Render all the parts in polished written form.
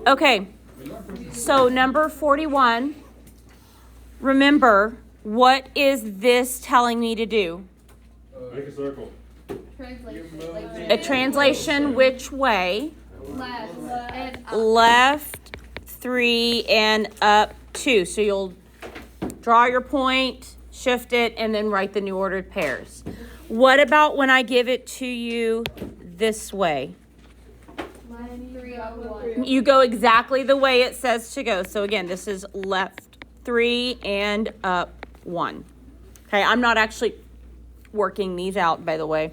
Okay, so number 41. Remember, what is this telling me to do? Make a circle. A translation which way? Left 3 and up 2. So you'll draw your point, shift it, and then write the new ordered pairs. What about when I give it to you this way? You go exactly the way it says to go. So again, this is left 3 and up 1. Okay, I'm not actually working these out, by the way.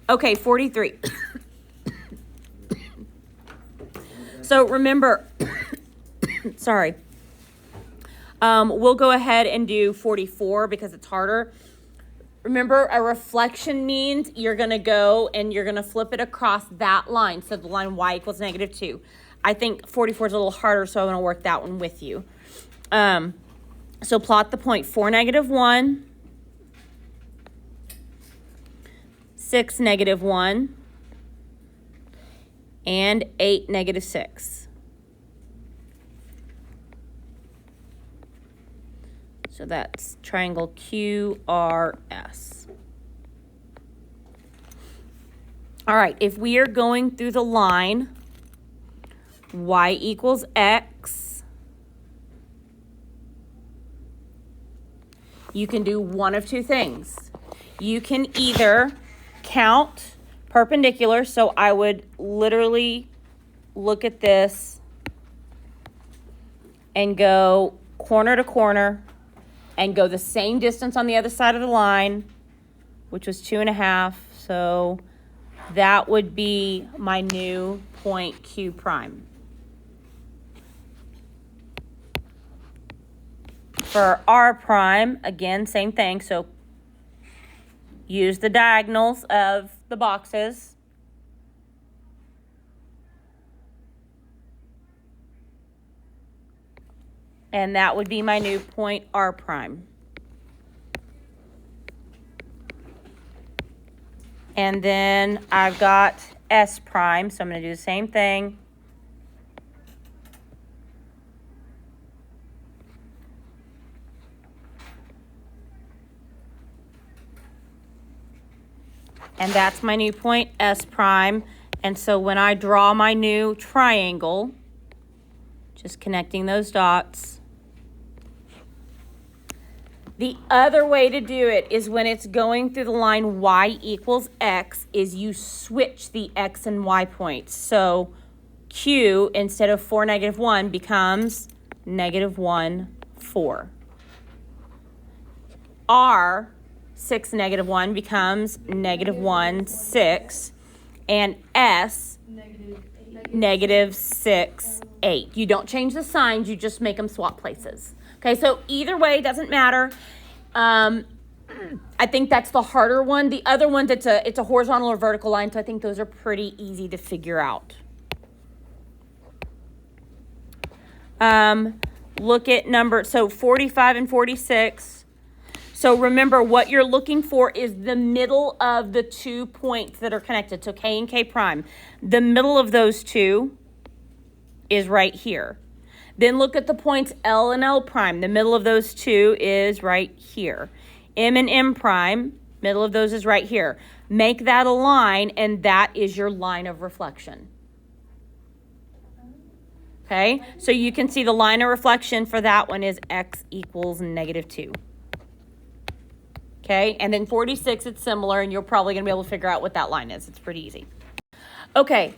Okay, 43. So remember, sorry. We'll go ahead and do 44 because it's harder. Remember, a reflection means you're going to go and you're going to flip it across that line. So the line y equals -2. I think 44 is a little harder, so I'm going to work that one with you. So plot the point 4, -1. 6, -1. And 8, -6. So that's triangle QRS. All right, if we are going through the line y equals x, you can do one of two things. You can either count perpendicular, so I would literally look at this and go corner to corner and go the same distance on the other side of the line, which was 2.5. So that would be my new point Q prime. For R prime, again, same thing. So use the diagonals of the boxes. And that would be my new point R prime. And then I've got S prime, so I'm going to do the same thing. And that's my new point S prime. And so when I draw my new triangle, just connecting those dots. The other way to do it is when it's going through the line y equals x, is you switch the x and y points. So Q, instead of 4, -1, becomes -1, 4. R, 6, -1, becomes -1, 6. And S, -6, 8. You don't change the signs, you just make them swap places. Okay, so either way, doesn't matter. I think that's the harder one. The other one, it's a horizontal or vertical line, so I think those are pretty easy to figure out. Look at so 45 and 46. So remember, what you're looking for is the middle of the 2 points that are connected. So K and K prime. The middle of those two is right here. Then look at the points L and L prime. The middle of those two is right here. M and M prime, middle of those is right here. Make that a line, and that is your line of reflection. Okay, so you can see the line of reflection for that one is x equals -2. Okay, and then 46, it's similar, and you're probably going to be able to figure out what that line is. It's pretty easy. Okay,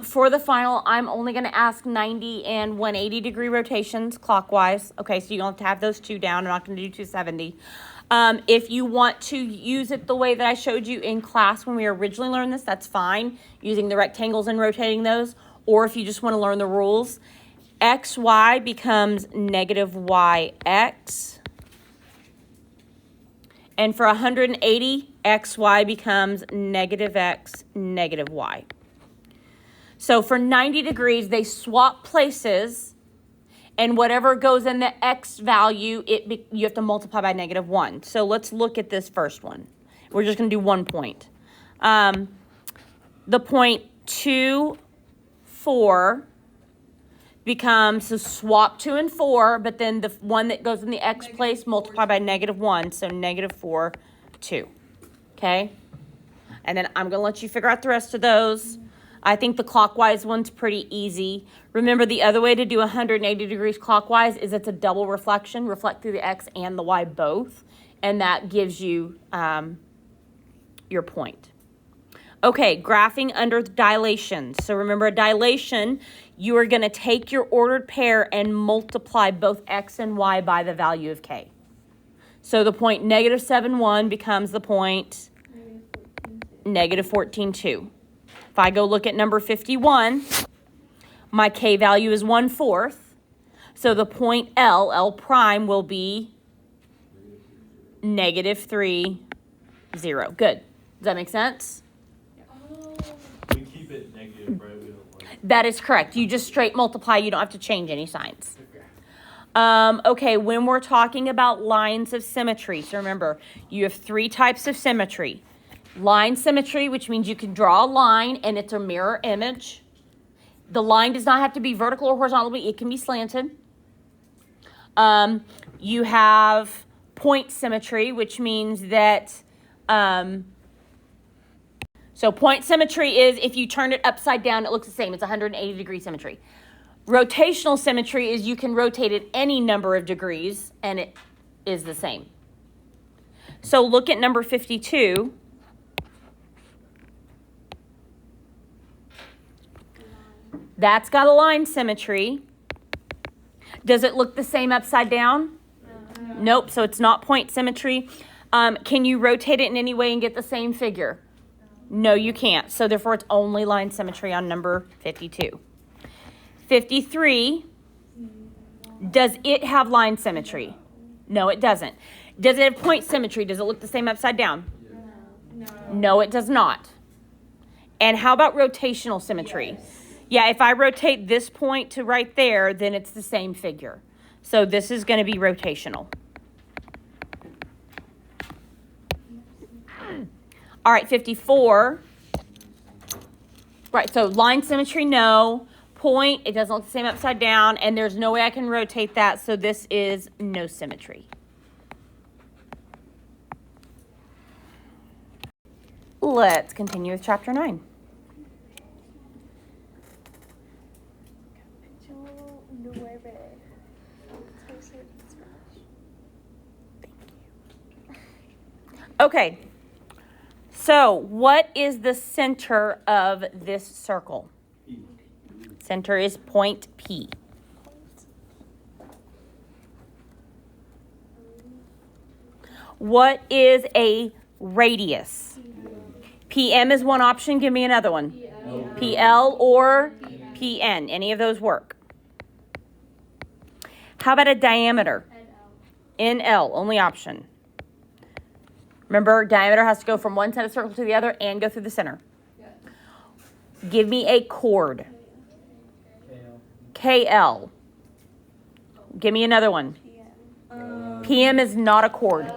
for the final, I'm only going to ask 90 and 180 degree rotations clockwise. Okay, so you don't have to have those two down. I'm not going to do 270. If you want to use it the way that I showed you in class when we originally learned this, that's fine, using the rectangles and rotating those. Or if you just want to learn the rules, xy becomes -yx. And for 180, xy becomes -x, -y. So for 90 degrees, they swap places, and whatever goes in the x value, you have to multiply by -1. So let's look at this first one. We're just going to do 1 point. the point 2, 4 becomes, so swap 2 and 4, but then the one that goes in the x place multiply by -1, so -4, 2. Okay? And then I'm going to let you figure out the rest of those. I think the clockwise one's pretty easy. Remember, the other way to do 180 degrees clockwise is it's a double reflection, reflect through the x and the y both, and that gives you your point. Okay, graphing under dilation. So remember, a dilation, you are going to take your ordered pair and multiply both x and y by the value of k. So the point -7, 1 becomes the point -14, 2. If I go look at number 51, my k value is 1/4. So the point L prime, will be -3, 0. Good. Does that make sense? We keep it negative, right? We don't want it. That is correct. You just straight multiply. You don't have to change any signs. Okay, when we're talking about lines of symmetry, so remember, you have 3 types of symmetry. Line symmetry, which means you can draw a line and it's a mirror image. The line does not have to be vertical or horizontal, but it can be slanted. You have point symmetry, which means that, so point symmetry is if you turn it upside down, it looks the same. It's 180 degree symmetry. Rotational symmetry is you can rotate it any number of degrees and it is the same. So look at number 52. That's got a line symmetry. Does it look the same upside down? No. Nope, so it's not point symmetry. Can you rotate it in any way and get the same figure? No, you can't. So therefore, it's only line symmetry on number 52. 53, does it have line symmetry? No, it doesn't. Does it have point symmetry? Does it look the same upside down? No, it does not. And how about rotational symmetry? Yes. Yeah, if I rotate this point to right there, then it's the same figure. So this is going to be rotational. All right, 54. Right, so line symmetry, no. Point, it doesn't look the same upside down, and there's no way I can rotate that, so this is no symmetry. Let's continue with chapter 9. Okay, so what is the center of this circle? Center is point P. What is a radius? PM is one option. Give me another one. PL or PN. Any of those work. How about a diameter? NL, only option. Remember, diameter has to go from one side of the circle to the other and go through the center. Give me a chord. KL. Give me another one. PM is not a chord.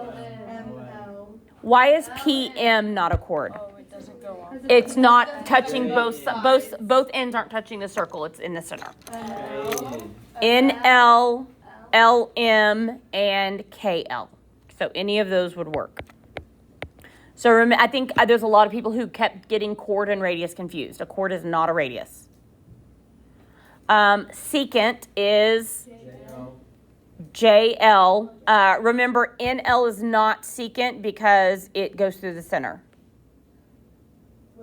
Why is PM not a chord? It's not touching both ends aren't touching the circle. It's in the center. NL, LM, and KL. So any of those would work. So I think there's a lot of people who kept getting chord and radius confused. A chord is not a radius. Secant is JL. Remember, NL is not secant because it goes through the center.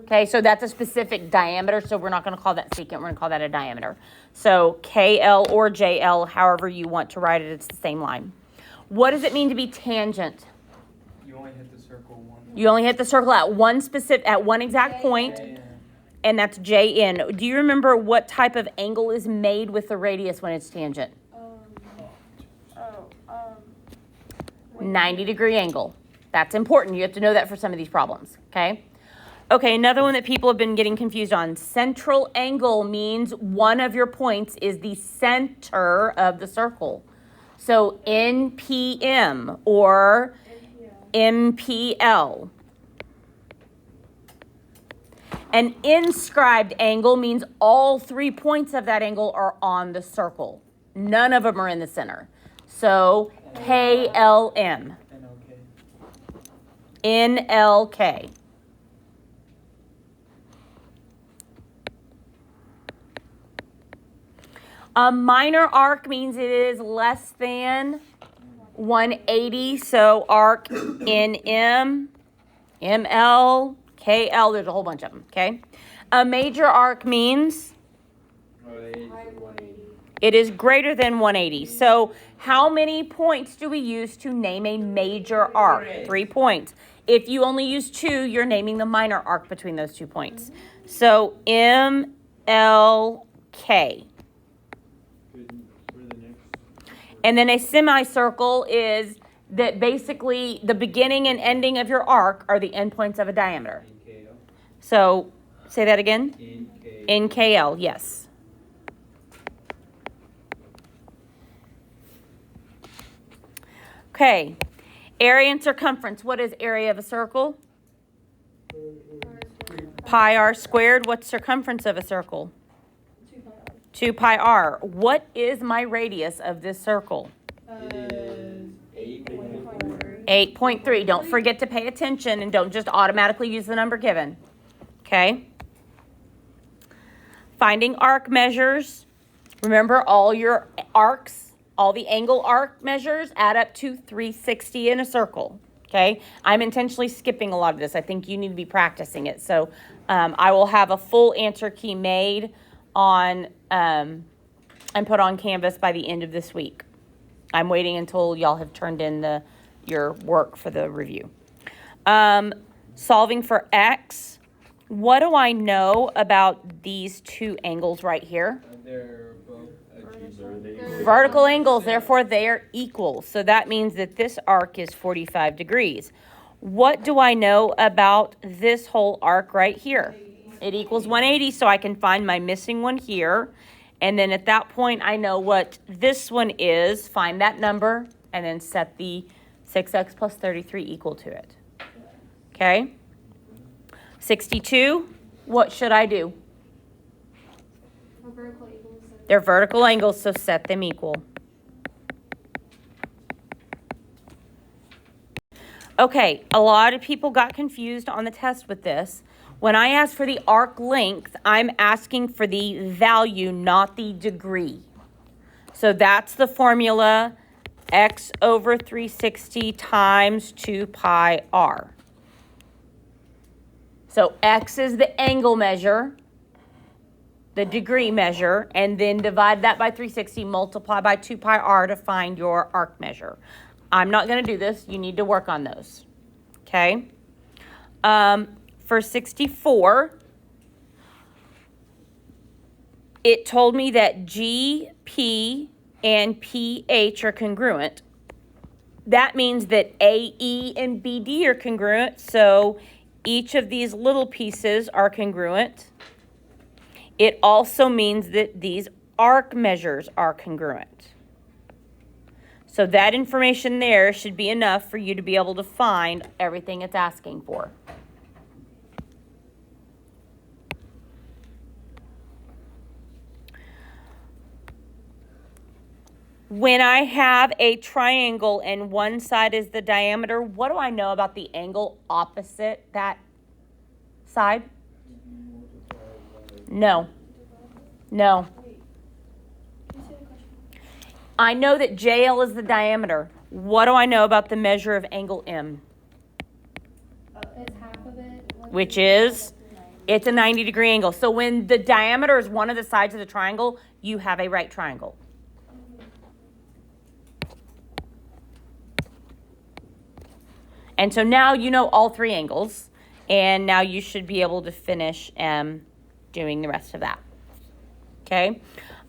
Okay, so that's a specific diameter, so we're not going to call that secant. We're going to call that a diameter. So KL or JL, however you want to write it, it's the same line. What does it mean to be tangent? You only hit the circle one. You only hit the circle at one exact point, and that's JN. Do you remember what type of angle is made with the radius when it's tangent? 90-degree angle. That's important. You have to know that for some of these problems, okay? Okay, another one that people have been getting confused on. Central angle means one of your points is the center of the circle. So NPM or MPL. An inscribed angle means all 3 points of that angle are on the circle. None of them are in the center. So KLM, And okay. NLK. A minor arc means it is less than 180. So arc NM, ML, KL, there's a whole bunch of them, okay? A major arc means it is greater than 180. So how many points do we use to name a major arc? 3 points. If you only use 2, you're naming the minor arc between those 2 points. So MLK. Good for the next. And then a semicircle is that basically the beginning and ending of your arc are the endpoints of a diameter. So say that again. NKL, yes. Okay. Area and circumference. What is area of a circle? Pi r squared. What's circumference of a circle? 2 pi r. What is my radius of this circle? 8.3. Don't forget to pay attention and don't just automatically use the number given. Okay. Finding arc measures. Remember, all your arcs, all the angle arc measures add up to 360 in a circle. Okay. I'm intentionally skipping a lot of this. I think you need to be practicing it. So I will have a full answer key made on and put on Canvas by the end of this week. I'm waiting until y'all have turned in your work for the review. Solving for X. What do I know about these 2 angles right here? They're both Vertical angles, therefore they are equal. So that means that this arc is 45 degrees. What do I know about this whole arc right here? It equals 180, so I can find my missing one here. And then at that point, I know what this one is, find that number, and then set the 6x plus 33 equal to it. Okay? 62, what should I do? They're vertical angles, so set them equal. Okay, a lot of people got confused on the test with this. When I ask for the arc length, I'm asking for the value, not the degree. So that's the formula, x over 360 times 2 pi r. So x is the angle measure, the degree measure, and then divide that by 360, multiply by 2 pi r to find your arc measure. I'm not going to do this. You need to work on those. Okay? For 64, it told me that G, P, and PH are congruent. That means that AE and BD are congruent, so each of these little pieces are congruent. It also means that these arc measures are congruent. So that information there should be enough for you to be able to find everything it's asking for. When I have a triangle and one side is the diameter, what do I know about the angle opposite that side? No. No. I know that JL is the diameter. What do I know about the measure of angle M? It's half of it. Which is? It's a 90-degree angle. So when the diameter is one of the sides of the triangle, you have a right triangle. And so now you know all 3 angles, and now you should be able to finish doing the rest of that. Okay?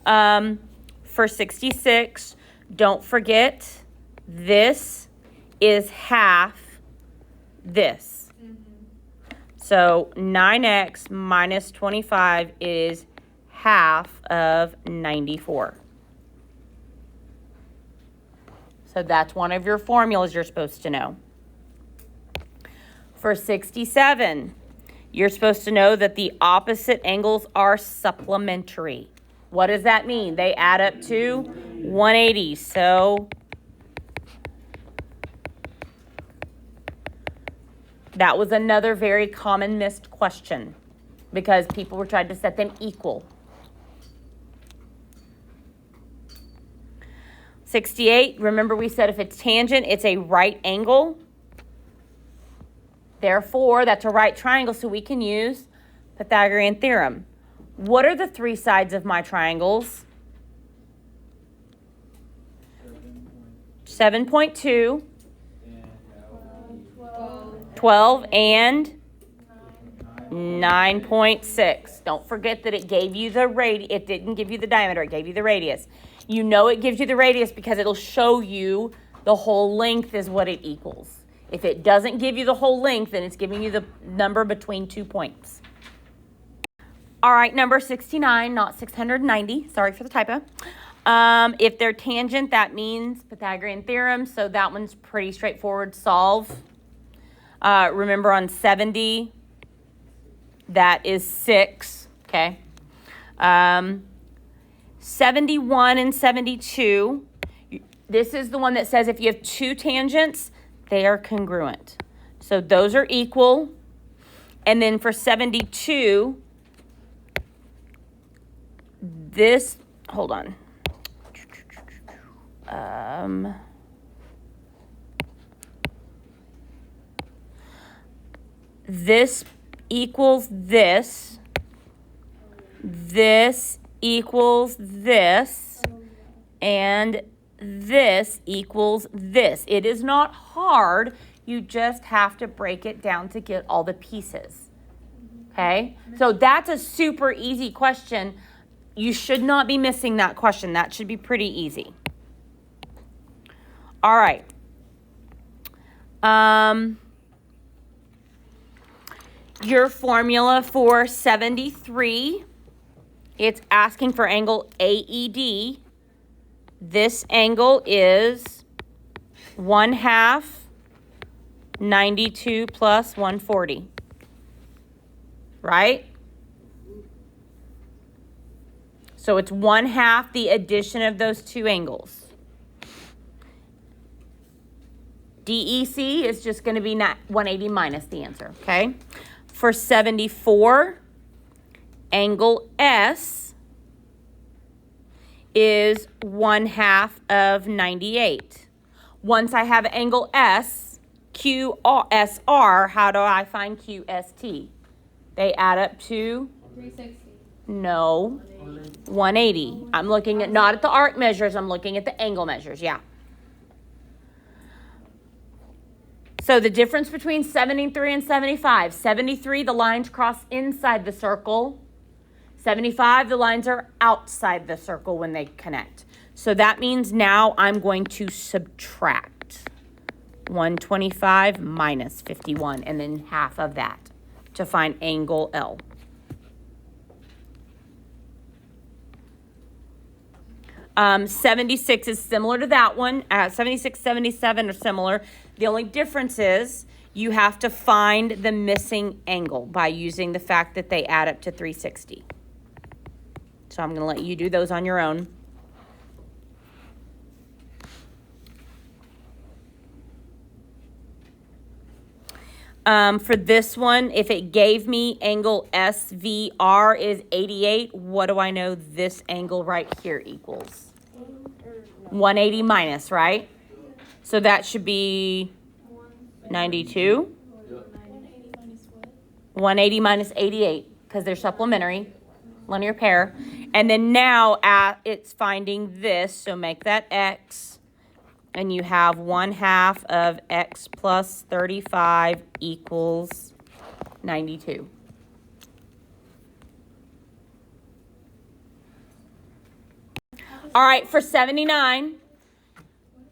For 66, don't forget this is half this. So 9x minus 25 is half of 94. So that's one of your formulas you're supposed to know. For 67, You're supposed to know that the opposite angles are supplementary. What does that mean? They add up to 180. So that was another very common missed question because people were trying to set them equal. 68, remember we said if it's tangent, it's a right angle. Therefore, that's a right triangle, so we can use Pythagorean theorem. What are the three sides of my triangles? 7.2, 12, and 9.6. Don't forget that it gave you the radius. It didn't give you the diameter. It gave you the radius. You know it gives you the radius because it'll show you the whole length is what it equals. If it doesn't give you the whole length, then it's giving you the number between 2 points. All right, number 69, not 690. Sorry for the typo. If they're tangent, that means Pythagorean theorem. So that one's pretty straightforward. Solve. Remember on 70, that is 6. Okay. 71 and 72. This is the one that says if you have two tangents, they are congruent. So those are equal. And then for 72, this, hold on. This equals this. This equals this. And this equals this. It is not hard. You just have to break it down to get all the pieces. Okay? So that's a super easy question. You should not be missing that question. That should be pretty easy. All right. Your formula for 73, it's asking for angle AED. This angle is 1/2 92 plus 140. Right? So it's 1/2 the addition of those two angles. DEC is just going to be 180 minus the answer, okay? For 74, angle S is 1/2 of 98. Once I have angle S, QSR, how do I find QST? They add up to? 360. No, 180. I'm looking at, not at the arc measures, I'm looking at the angle measures, yeah. So the difference between 73 and 75, 73, the lines cross inside the circle. 75, the lines are outside the circle when they connect. So that means now I'm going to subtract 125 minus 51 and then half of that to find angle L. Um, 76 is similar to that one. 76, 77 are similar. The only difference is you have to find the missing angle by using the fact that they add up to 360. So I'm going to let you do those on your own. For this one, if it gave me angle SVR is 88, what do I know this angle right here equals? 180 minus, right? So that should be 92. 180 minus 88, because they're supplementary, linear pair. And then now it's finding this, so make that X. And you have 1/2 of X plus 35 equals 92. All right, for 79,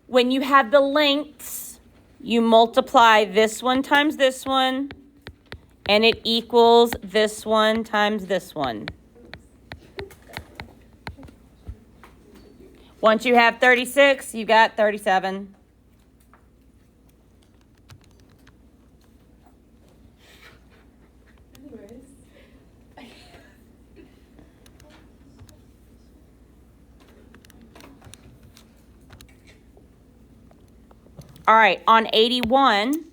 when you have the lengths, you multiply this one times this one, and it equals this one times this one. Once you have 36, you got 37. All right, on 81,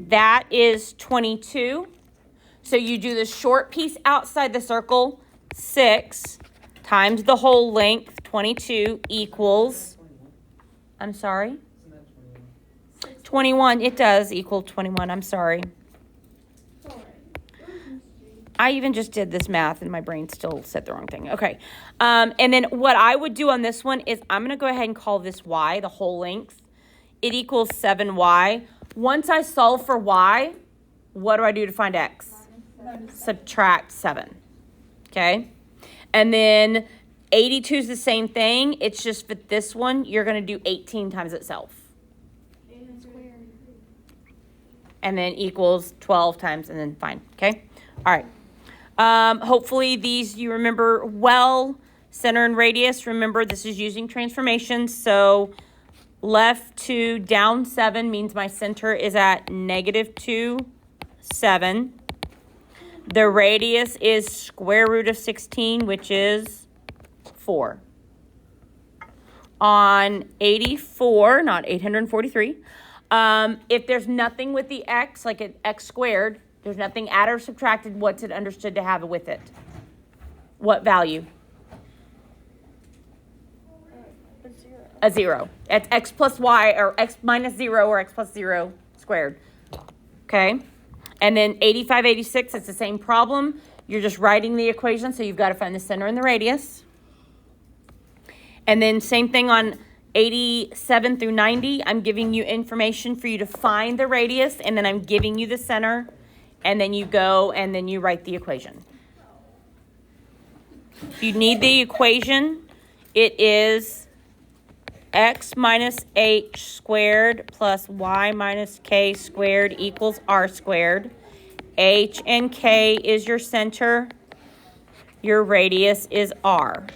that is 22. So you do the short piece outside the circle, 6 times the whole length, 22 equals, I'm sorry, Isn't that 21. 21? It does equal 21. I'm sorry. Sorry. I even just did this math and my brain still said the wrong thing. Okay. And then what I would do on this one is I'm going to go ahead and call this y, the whole length. It equals 7y. Once I solve for y, what do I do to find x? Subtract 7. Okay. And then 82 is the same thing. It's just for this one, you're going to do 18 times itself. And then equals 12 times, and then fine. Okay. All right. Hopefully these you remember well. Center and radius. Remember, this is using transformations. So left 2 down 7 means my center is at -2, 7. The radius is square root of 16, which is 4. On 84, not 843, if there's nothing with the x, like an x squared, there's nothing added or subtracted, what's it understood to have with it? What value? A 0. It's x plus y, or x minus 0, or x plus 0 squared. Okay? And then 85, 86, it's the same problem. You're just writing the equation, so you've got to find the center and the radius. And then same thing on 87 through 90. I'm giving you information for you to find the radius, and then I'm giving you the center. And then you go and then you write the equation. If you need the equation, it is x minus h squared plus y minus k squared equals r squared. H and k is your center. Your radius is r.